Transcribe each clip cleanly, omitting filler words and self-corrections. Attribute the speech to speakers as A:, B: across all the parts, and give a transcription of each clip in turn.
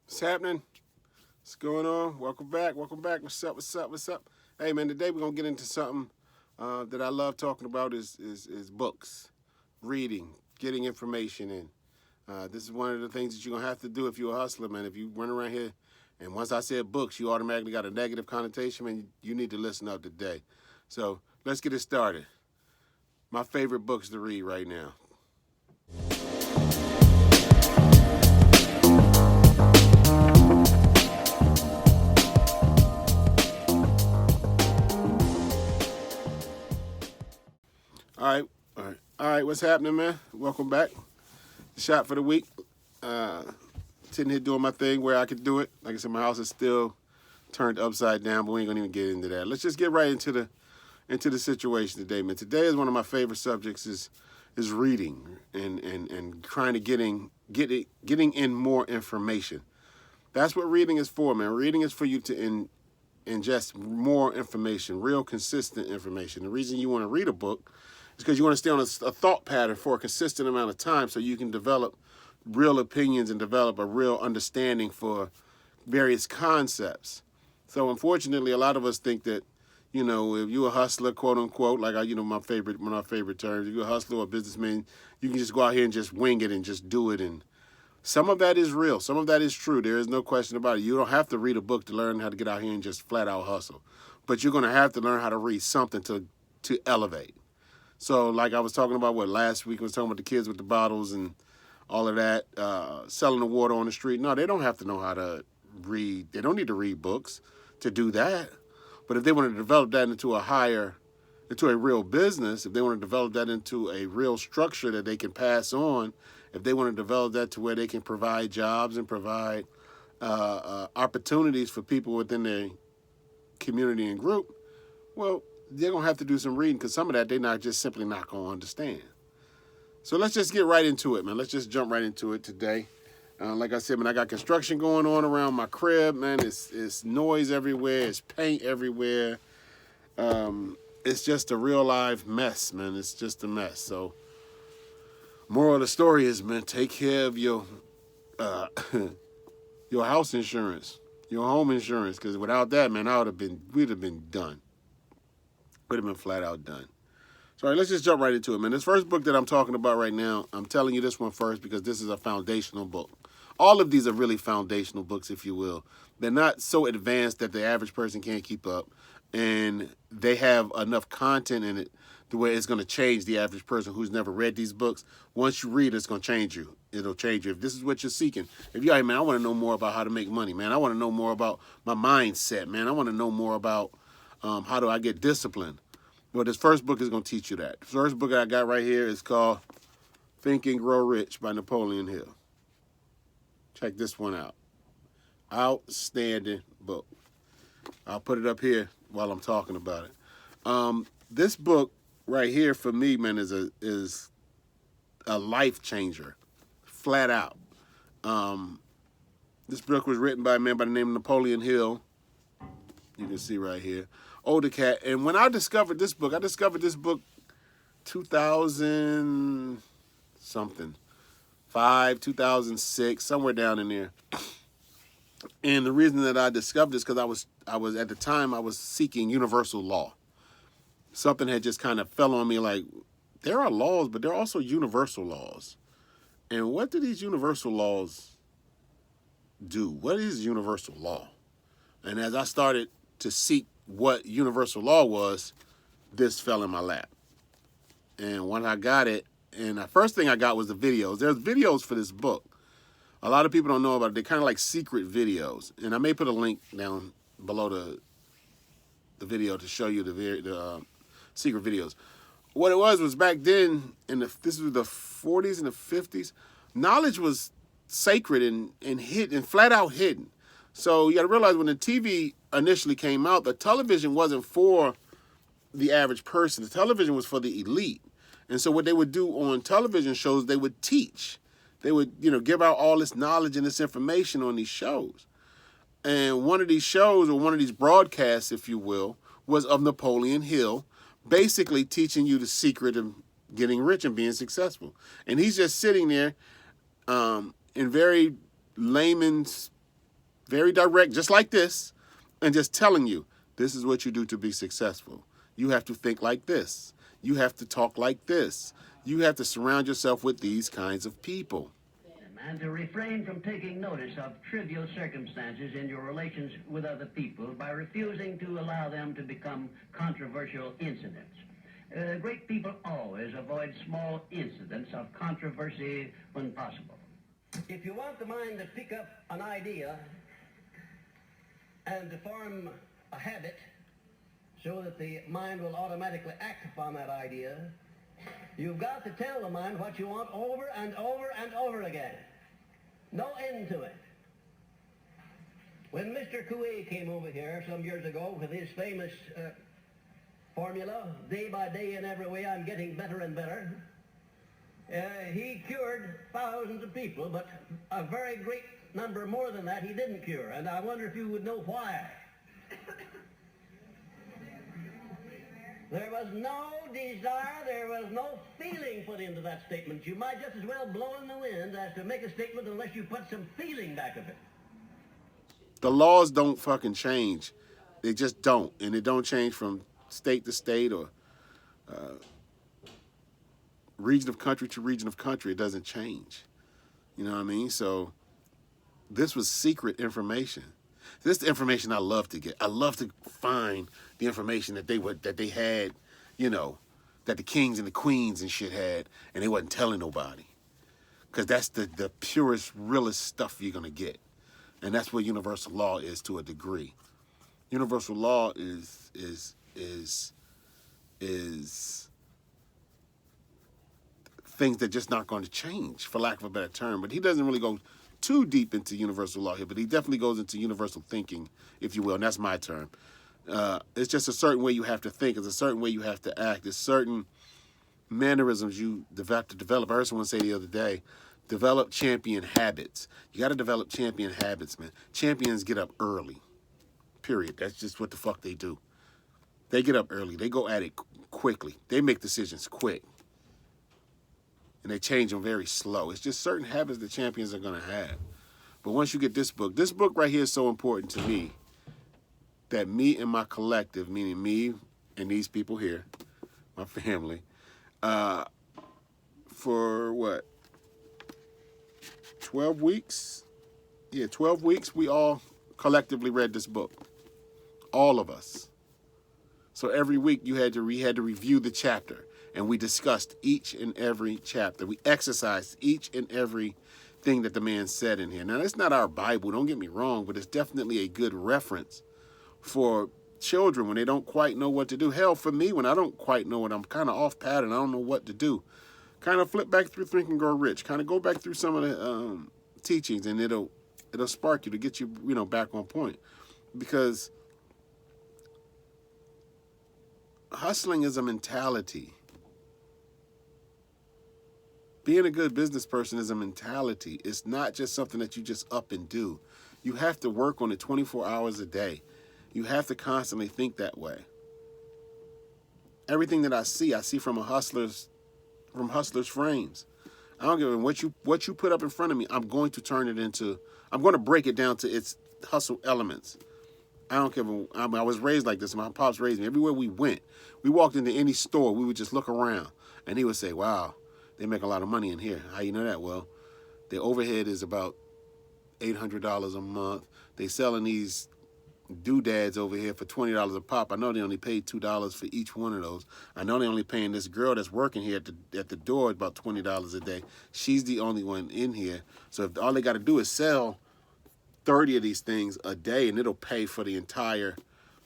A: What's happening? What's going on? Welcome back. Welcome back. What's up? What's up? What's up? Hey man, today we're gonna get into something that I love talking about is books, reading, getting information in. This is one of the things that you're gonna have to do if you're a hustler, man. If you run around here and once I said books, you automatically got a negative connotation, man. You need to listen up today. So let's get it started. My favorite books to read right now. All right, all right, all right. What's happening, man? Welcome back. Shot for the week. Uh, Sitting here doing my thing where I could do it. Like I said, my house is still turned upside down, but we ain't gonna even get into that. Let's just get right into the situation today, man. Today is one of my favorite subjects is reading and trying to getting in more information. That's what reading is for, man. Reading is for you to ingest more information, real consistent information. The reason you want to read a book is because you want to stay on a thought pattern for a consistent amount of time so you can develop real opinions and develop a real understanding for various concepts. So unfortunately, a lot of us think that, if you're a hustler, quote unquote, like one of my favorite terms, if you're a hustler or a businessman, you can just go out here and just wing it and just do it. And some of that is real. Some of that is true. There is no question about it. You don't have to read a book to learn how to get out here and just flat out hustle. But you're going to have to learn how to read something to elevate. So like I was talking about last week, I was talking about the kids with the bottles and all of that, selling the water on the street. No, they don't have to know how to read. They don't need to read books to do that. But if they want to develop that into a real business, if they want to develop that into a real structure that they can pass on, if they want to develop that to where they can provide jobs and provide opportunities for people within their community and group, well, they're going to have to do some reading because some of that they're simply not going to understand. So let's just get right into it, man. Let's just jump right into it today. Like I said, man, I got construction going on around my crib, man. It's noise everywhere. It's paint everywhere. It's just a real live mess, man. It's just a mess. So moral of the story is, man, take care of your your house insurance, your home insurance, because without that, man, we'd have been done. We'd have been flat out done. So all right, let's just jump right into it, man. This first book that I'm talking about right now, I'm telling you this one first because this is a foundational book. All of these are really foundational books, if you will. They're not so advanced that the average person can't keep up, and they have enough content in it to where it's going to change the average person who's never read these books. Once you read it, it's going to change you. It'll change you. If this is what you're seeking, if you're like, man, I want to know more about how to make money, man. I want to know more about my mindset, man. I want to know more about how do I get disciplined. Well, this first book is going to teach you that. The first book I got right here is called Think and Grow Rich by Napoleon Hill. Check this one out. Outstanding book. I'll put it up here while I'm talking about it. This book right here for me, man, is a life changer, flat out. This book was written by a man by the name of Napoleon Hill. You can see right here. Older cat. And when I discovered this book 2000 something, 2006, somewhere down in there. And the reason that I discovered this because I was at the time I was seeking universal law. Something had just kind of fell on me like there are laws, but there are also universal laws. And what do these universal laws do? What is universal law? And as I started to seek what universal law was, this fell in my lap. And when I got it, and the first thing I got was the videos. There's videos for this book. A lot of people don't know about it. They're kind of like secret videos. And I may put a link down below the video to show you the secret videos. What it was back then, this was the 40s and the 50s, knowledge was sacred and hidden, flat out hidden. So you got to realize when the TV initially came out, the television wasn't for the average person. The television was for the elite. And so what they would do on television shows, they would teach. They would, give out all this knowledge and this information on these shows. And one of these shows, or one of these broadcasts, if you will, was of Napoleon Hill, basically teaching you the secret of getting rich and being successful. And he's just sitting there in very layman's very direct, just like this, and just telling you, this is what you do to be successful. You have to think like this. You have to talk like this. You have to surround yourself with these kinds of people.
B: And to refrain from taking notice of trivial circumstances in your relations with other people by refusing to allow them to become controversial incidents. Great people always avoid small incidents of controversy when possible. If you want the mind to pick up an idea and to form a habit so that the mind will automatically act upon that idea, you've got to tell the mind what you want over and over and over again. No end to it. When Mr. Coué came over here some years ago with his famous formula, day by day in every way I'm getting better and better, he cured thousands of people, but a very great number more than that he didn't cure. And I wonder if you would know why. There was no desire, there was no feeling put into that statement. You might just as well blow in the wind as to make a statement unless you put some feeling back of it.
A: The laws don't fucking change. They just don't. And they don't change from state to state or region of country to region of country. It doesn't change. You know what I mean? So this was secret information. This is the information I love to get. I love to find the information that they had, you know, that the kings and the queens and shit had, and they wasn't telling nobody. Because that's the purest, realest stuff you're going to get. And that's what universal law is to a degree. Universal law is things that just not going to change, for lack of a better term. But he doesn't really go too deep into universal law here, but he definitely goes into universal thinking, if you will, and that's my term. It's just a certain way you have to think. It's a certain way you have to act. It's certain mannerisms you have to develop. I heard someone say the other day, develop champion habits. You got to develop champion habits, man. Champions get up early, period. That's just what the fuck they do. They get up early. They go at it quickly. They make decisions quick. And they change them very slow. It's just certain habits that champions are going to have. But once you get this book right here is so important to me that me and my collective, meaning me and these people here, my family, for what, 12 weeks? Yeah, 12 weeks, we all collectively read this book. All of us. So every week we had to review the chapter. And we discussed each and every chapter. We exercised each and every thing that the man said in here. Now, it's not our Bible, don't get me wrong, but it's definitely a good reference for children when they don't quite know what to do. Hell, for me, when I don't quite know what, I'm kind of off pattern, I don't know what to do. Kind of flip back through Think and Grow Rich. Kind of go back through some of the teachings, and it'll spark you to get you, back on point. Because hustling is a mentality. Being a good business person is a mentality. It's not just something that you just up and do. You have to work on it 24 hours a day. You have to constantly think that way. Everything that I see from hustlers' frames. I don't give a what you put up in front of me. I'm going to break it down to its hustle elements. I don't care. I was raised like this. My pops raised me. Everywhere we went, we walked into any store, we would just look around, and he would say, "Wow, they make a lot of money in here." How you know that? Well, the overhead is about $800 a month. They selling these doodads over here for $20 a pop. I know they only paid $2 for each one of those. I know they only paying this girl that's working here at the door about $20 a day. She's the only one in here. So if all they got to do is sell 30 of these things a day, and it'll pay for the entire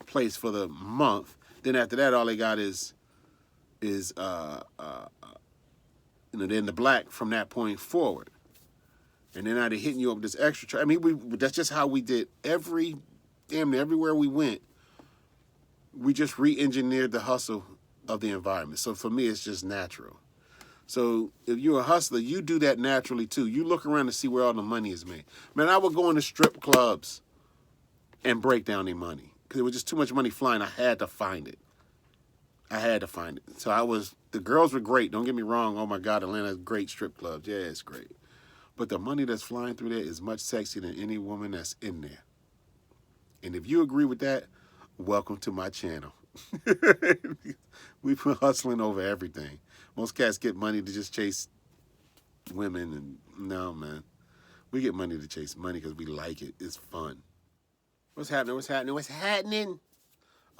A: place for the month. Then after that, all they got is then the black from that point forward. And then now they're hitting you up with this extra. I mean, that's just how we did damn near everywhere we went. We just re-engineered the hustle of the environment. So for me, it's just natural. So if you're a hustler, you do that naturally too. You look around to see where all the money is made. Man, I would go into strip clubs and break down their money because there was just too much money flying. I had to find it. So the girls were great. Don't get me wrong. Oh my God, Atlanta's great strip clubs. Yeah, it's great. But the money that's flying through there is much sexier than any woman that's in there. And if you agree with that, welcome to my channel. We've been hustling over everything. Most cats get money to just chase women, and no, man. We get money to chase money because we like it. It's fun. What's happening? What's happening? What's happening? All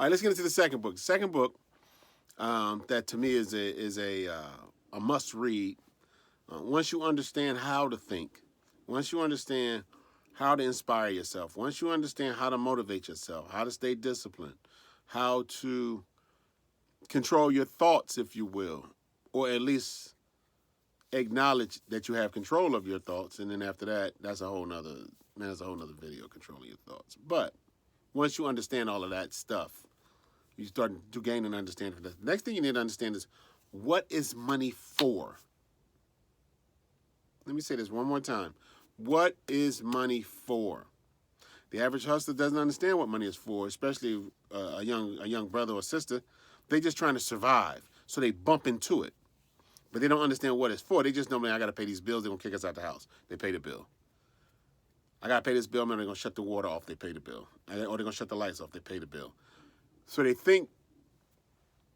A: right, let's get into the second book. The second book that to me is a must read. Once you understand how to think, once you understand how to inspire yourself, once you understand how to motivate yourself, how to stay disciplined, how to control your thoughts, if you will, or at least acknowledge that you have control of your thoughts, and then after that, that's a whole nother video, controlling your thoughts. But once you understand all of that stuff, you start to gain an understanding of that. The next thing you need to understand is, what is money for? Let me say this one more time. What is money for? The average hustler doesn't understand what money is for, especially a young brother or sister. They're just trying to survive, so they bump into it. But they don't understand what it's for. They just know, man, I got to pay these bills. They're going to kick us out the house. They pay the bill. I got to pay this bill, man. They're going to shut the water off. They pay the bill. Or they're going to shut the lights off. They pay the bill. So they think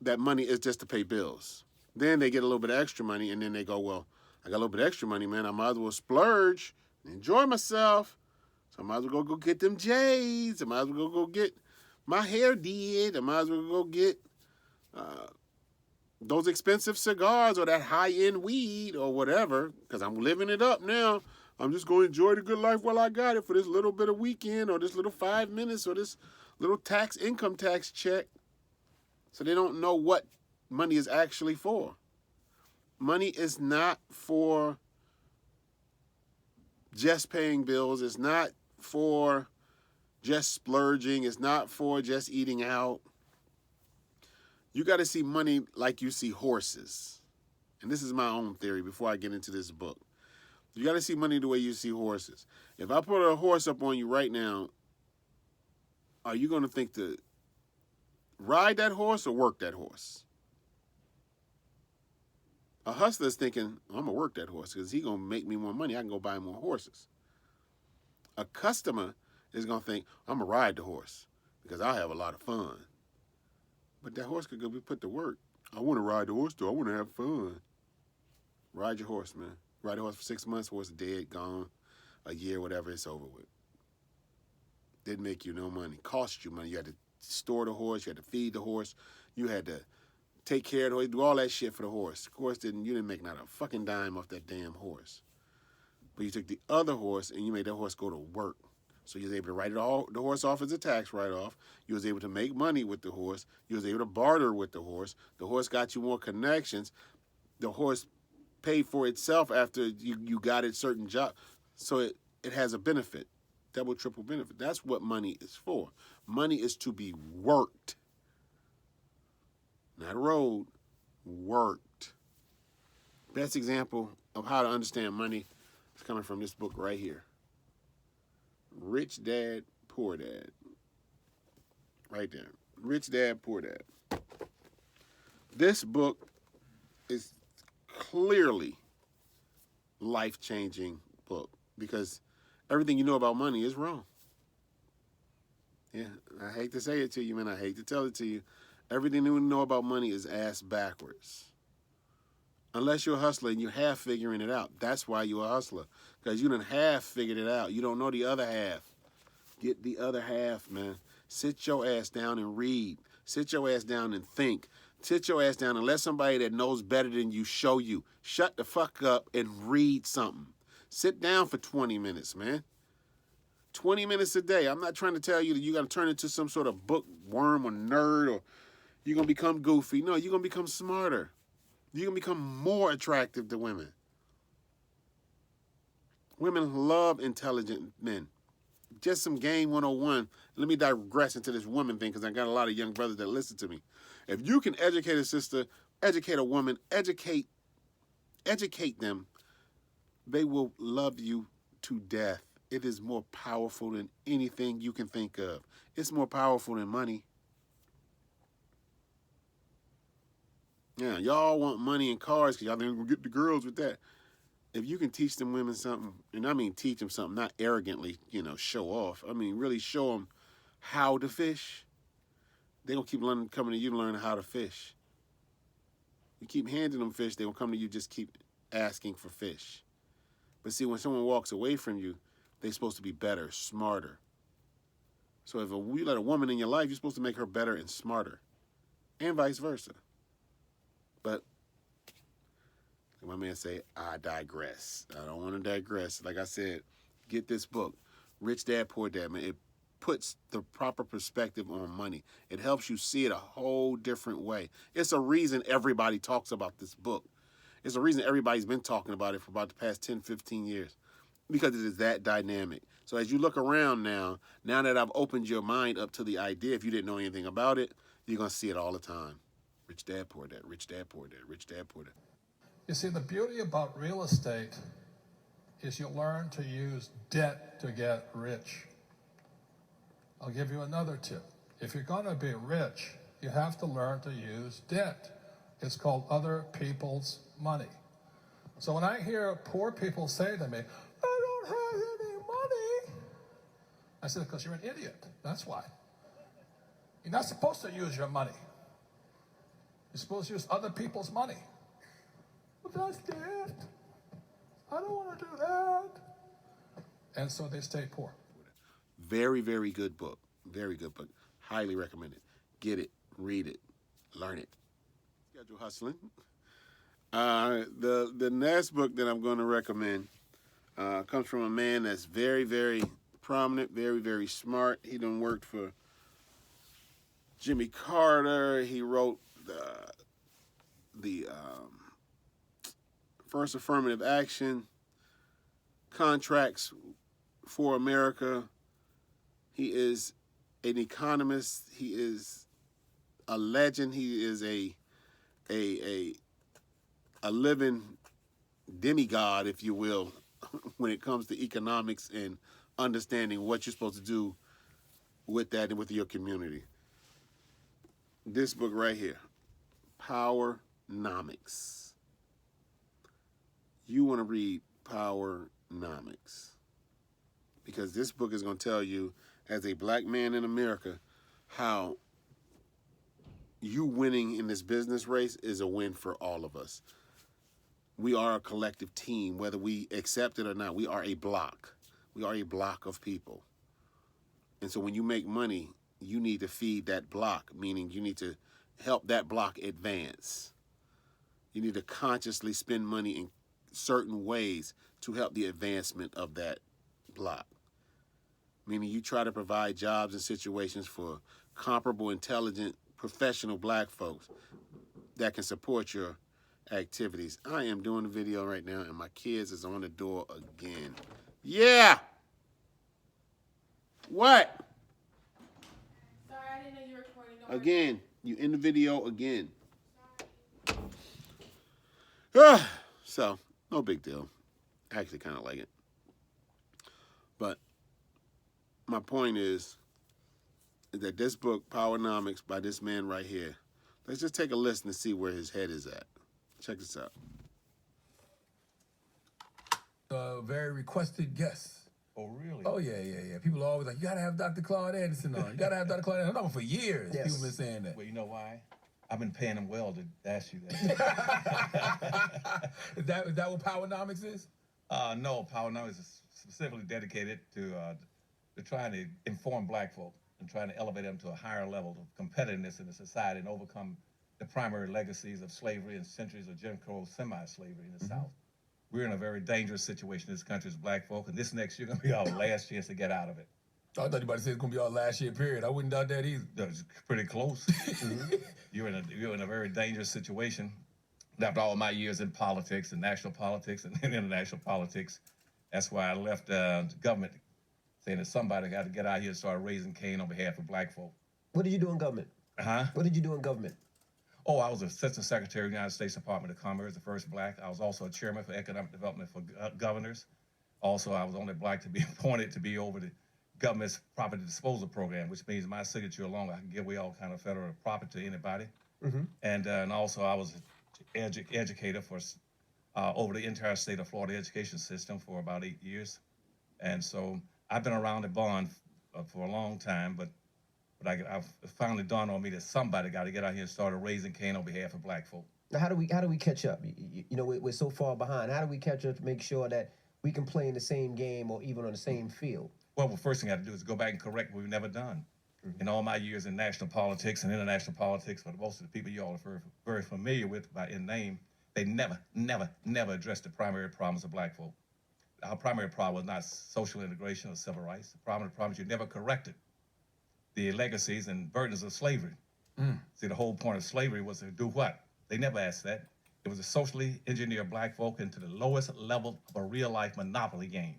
A: that money is just to pay bills. Then they get a little bit of extra money, and then they go, well, I got a little bit of extra money, man. I might as well splurge and enjoy myself. So I might as well go get them J's. I might as well go get my hair did. I might as well go get those expensive cigars or that high-end weed or whatever, because I'm living it up now. I'm just going to enjoy the good life while I got it for this little bit of weekend or this little 5 minutes or this little income tax check. So they don't know what money is actually for. Money is not for just paying bills. It's not for just splurging. It's not for just eating out. You got to see money like you see horses. And this is my own theory before I get into this book. You got to see money the way you see horses. If I put a horse up on you right now, are you going to think to ride that horse or work that horse? A hustler is thinking, I'm going to work that horse because he's going to make me more money. I can go buy more horses. A customer is going to think, I'm going to ride the horse because I'll have a lot of fun. But that horse could go be put to work. I want to ride the horse, though. I want to have fun. Ride your horse, man. Ride the horse for 6 months, horse dead, gone, a year, whatever, it's over with. Didn't make you no money. Cost you money. You had to store the horse. You had to feed the horse. You had to take care of the horse, do all that shit for the horse. Of course, you didn't make not a fucking dime off that damn horse. But you took the other horse and you made that horse go to work. So you was able to write the horse off as a tax write-off. You was able to make money with the horse. You was able to barter with the horse. The horse got you more connections. The horse paid for itself after you got it certain job. So it has a benefit, double, triple benefit. That's what money is for. Money is to be worked. Not rode, worked. Best example of how to understand money is coming from this book right here. Rich Dad, Poor Dad. Right there. Rich Dad, Poor Dad. This book is clearly life-changing book because everything you know about money is wrong. Yeah, I hate to say it to you, man. I hate to tell it to you. Everything you know about money is ass backwards. Unless you're a hustler and you're half figuring it out. That's why you're a hustler. Because you done half figured it out. You don't know the other half. Get the other half, man. Sit your ass down and read. Sit your ass down and think. Sit your ass down and let somebody that knows better than you show you. Shut the fuck up and read something. Sit down for 20 minutes, man. 20 minutes a day. I'm not trying to tell you that you're going to turn into some sort of bookworm or nerd or you're going to become goofy. No, you're going to become smarter. You're going to become more attractive to women. Women love intelligent men. Just some game 101. Let me digress into this woman thing because I got a lot of young brothers that listen to me. If you can educate a sister, educate a woman, educate them, they will love you to death. It is more powerful than anything you can think of. It's more powerful than money. Yeah, y'all want money and cars because y'all ain't gonna get the girls with that. If you can teach them women something, and I mean teach them something, not arrogantly, show off. I mean really show them how to fish, they're going to keep coming to you to learn how to fish. You keep handing them fish, they're going to come to you, just keep asking for fish. But see, when someone walks away from you, they're supposed to be better, smarter. So if you let a woman in your life, you're supposed to make her better and smarter, and vice versa. But like my man say, I digress. I don't want to digress. Like I said, get this book, Rich Dad, Poor Dad, man. It puts the proper perspective on money. It helps you see it a whole different way. It's a reason everybody talks about this book. It's a reason everybody's been talking about it for about the past 10, 15 years, because it is that dynamic. So as you look around now that I've opened your mind up to the idea, if you didn't know anything about it, you're going to see it all the time. Rich Dad, Poor Dad, Rich Dad, Poor Dad, Rich Dad, Poor Dad.
C: You see, the beauty about real estate is you learn to use debt to get rich. I'll give you another tip. If you're going to be rich, you have to learn to use debt. It's called other people's money. So when I hear poor people say to me, I don't have any money, I said, because you're an idiot. That's why. You're not supposed to use your money. You're supposed to use other people's money. But that's debt. I don't want to do that. And so they stay poor.
A: Very, very good book. Very good book. Highly recommend it. Get it, read it, learn it. Schedule hustling. The next book that I'm going to recommend comes from a man that's very, very prominent, very, very smart. He done worked for Jimmy Carter. He wrote the first affirmative action contracts for America. He is an economist. He is a legend. He is a living demigod, if you will, when it comes to economics and understanding what you're supposed to do with that and with your community. This book right here, Powernomics. You want to read Powernomics, because this book is going to tell you, as a black man in America, how you winning in this business race is a win for all of us. We are a collective team, whether we accept it or not. We are a block. We are a block of people. And so when you make money, you need to feed that block, meaning you need to help that block advance. You need to consciously spend money in certain ways to help the advancement of that block. Meaning you try to provide jobs and situations for comparable, intelligent, professional black folks that can support your activities. I am doing a video right now and my kids is on the door again. Yeah! What?
D: Sorry, I didn't know you were recording.
A: Again, you in the video again. So, no big deal. I actually kind of like it. But my point is that this book, Powernomics, by this man right here, let's just take a listen to see where his head is at. Check this out.
C: Very requested guest.
E: Oh, really?
C: Oh, yeah. People are always like, you got to have Dr. Claude Anderson on. You got to have Dr. Claude Anderson on for years.
E: Yes.
C: People been saying that.
E: Well, you know why? I've been paying them well to ask you that.
C: Is that what Powernomics is?
E: No, Powernomics is specifically dedicated to trying to inform black folk and trying to elevate them to a higher level of competitiveness in the society and overcome the primary legacies of slavery and centuries of Jim Crow semi-slavery in the South. We're in a very dangerous situation in this country as black folk, and this next year going to be our last chance to get out of it.
C: I thought you about to say it's going to be our last year period. I wouldn't doubt that either.
E: That's pretty close. You're in a very dangerous situation. After all my years in politics and national politics and international politics, that's why I left the government, saying that somebody got to get out here and start raising cane on behalf of black folk.
F: What did you do in government?
E: Huh?
F: What did you do in government?
E: Oh, I was Assistant Secretary of the United States Department of Commerce, the first black. I was also a chairman for economic development for governors. Also, I was only black to be appointed to be over the government's property disposal program, which means my signature alone, I can give away all kind of federal property to anybody. And also I was an educator for over the entire state of Florida education system for about 8 years. And so I've been around the bond for a long time, but But I finally dawned on me that somebody got to get out here and start raising Cain on behalf of black folk.
F: Now, how do we catch up? You know, we're so far behind. How do we catch up to make sure that we can play in the same game or even on the same field?
E: Well, the first thing I have to do is go back and correct what we've never done. In all my years in national politics and international politics, for most of the people you all are very familiar with in name, they never addressed the primary problems of black folk. Our primary problem was not social integration or civil rights. The problem is you never corrected the legacies and burdens of slavery. See, the whole point of slavery was to do what? They never asked that. It was to socially engineer black folk into the lowest level of a real-life monopoly game.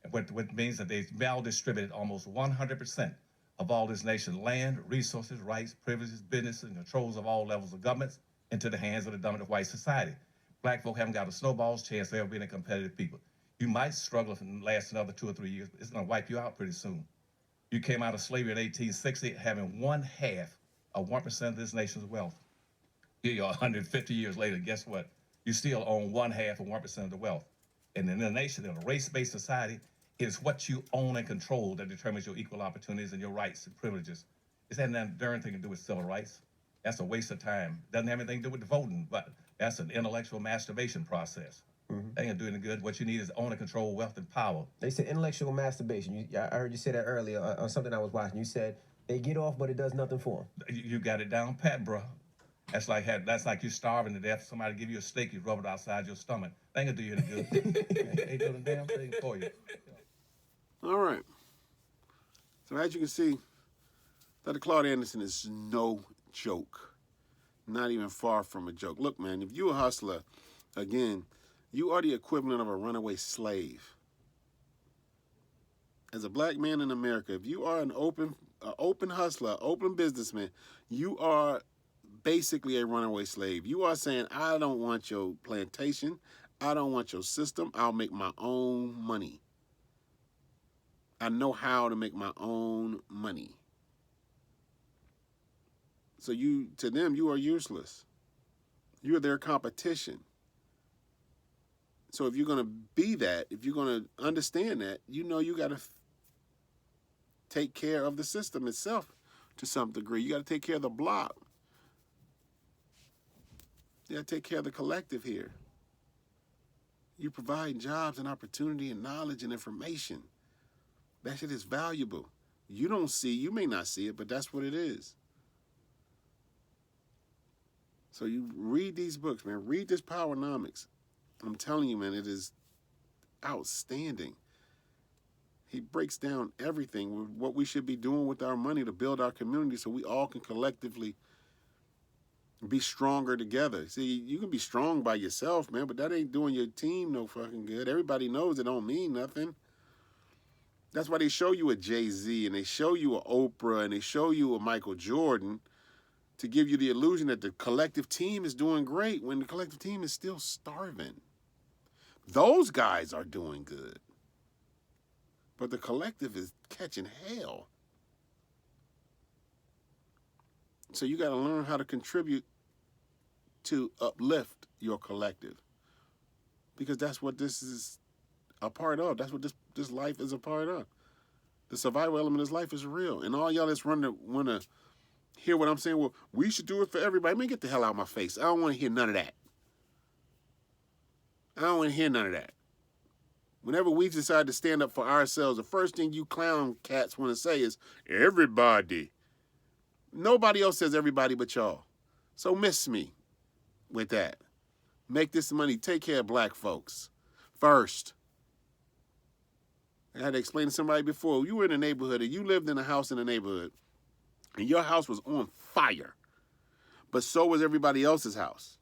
E: And what means that they maldistributed almost 100% of all this nation's land, resources, rights, privileges, business, and controls of all levels of governments into the hands of the dominant white society. Black folk haven't got a snowball's chance of ever being a competitive people. You might struggle if it lasts another 2 or 3 years, but it's going to wipe you out pretty soon. You came out of slavery in 1860 having 1/2 of 1% of this nation's wealth. Here you are 150 years later, guess what? You still own 1/2 of 1% of the wealth. And in a nation, in a race-based society, it is what you own and control that determines your equal opportunities and your rights and privileges. It's had nothing darn thing to do with civil rights. That's a waste of time. Doesn't have anything to do with the voting, but that's an intellectual masturbation process. That ain't doing any good. What you need is own and control wealth and power.
F: They said intellectual masturbation. I heard you say that earlier on something I was watching. You said they get off, but it does nothing for them.
E: You got it down pat, bro. That's like you starving to death. Somebody give you a steak, you rub it outside your stomach. That ain't gonna do you any good. Ain't doing a damn thing for you.
A: All right. So as you can see, Dr. Claude Anderson is no joke. Not even far from a joke. Look, man, if you're a hustler, again, you are the equivalent of a runaway slave. As a black man in America, if you are an open hustler, open businessman, you are basically a runaway slave. You are saying, I don't want your plantation. I don't want your system. I'll make my own money. I know how to make my own money. So to them, you are useless. You are their competition. So if you're going to be that, if you're going to understand that, you got to take care of the system itself to some degree. You got to take care of the block. You got to take care of the collective here. You provide jobs and opportunity and knowledge and information. That shit is valuable. You may not see it, but that's what it is. So you read these books, man. Read this Powernomics. I'm telling you, man, it is outstanding. He breaks down everything, what we should be doing with our money to build our community so we all can collectively be stronger together. See, you can be strong by yourself, man, but that ain't doing your team no fucking good. Everybody knows it don't mean nothing. That's why they show you a Jay-Z and they show you a Oprah and they show you a Michael Jordan to give you the illusion that the collective team is doing great when the collective team is still starving. Those guys are doing good. But the collective is catching hell. So you got to learn how to contribute to uplift your collective. Because that's what this is a part of. That's what this life is a part of. The survival element of this life is real. And all y'all that's want to hear what I'm saying, well, we should do it for everybody. Man, get the hell out of my face. I don't want to hear none of that. I don't want to hear none of that. Whenever we decide to stand up for ourselves, the first thing you clown cats want to say is, everybody. Nobody else says everybody but y'all. So miss me with that. Make this money. Take care of black folks first. I had to explain to somebody before. You were in a neighborhood and you lived in a house in a neighborhood and your house was on fire, but so was everybody else's house.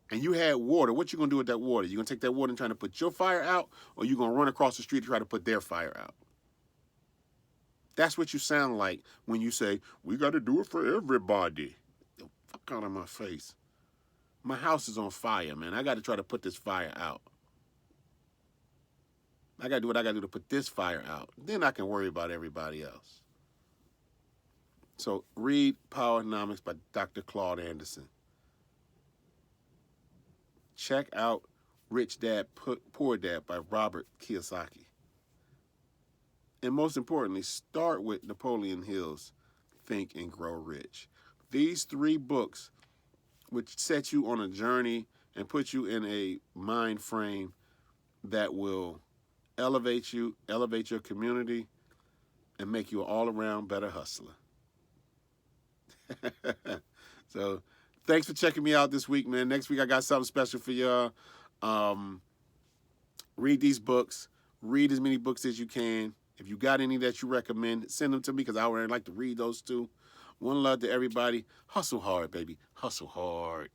A: And you had water. What you going to do with that water? You going to take that water and try to put your fire out, or you going to run across the street to try to put their fire out? That's what you sound like when you say, we got to do it for everybody. The fuck out of my face. My house is on fire, man. I got to try to put this fire out. I got to do what I got to do to put this fire out. Then I can worry about everybody else. So read Powernomics by Dr. Claude Anderson. Check out Rich Dad, Poor Dad by Robert Kiyosaki. And most importantly, start with Napoleon Hill's Think and Grow Rich. These 3 books, which set you on a journey and put you in a mind frame that will elevate you, elevate your community, and make you an all-around better hustler. So thanks for checking me out this week, man. Next week I got something special for y'all. Read these books. Read as many books as you can. If you got any that you recommend, send them to me because I would like to read those too. One love to everybody. Hustle hard, baby. Hustle hard.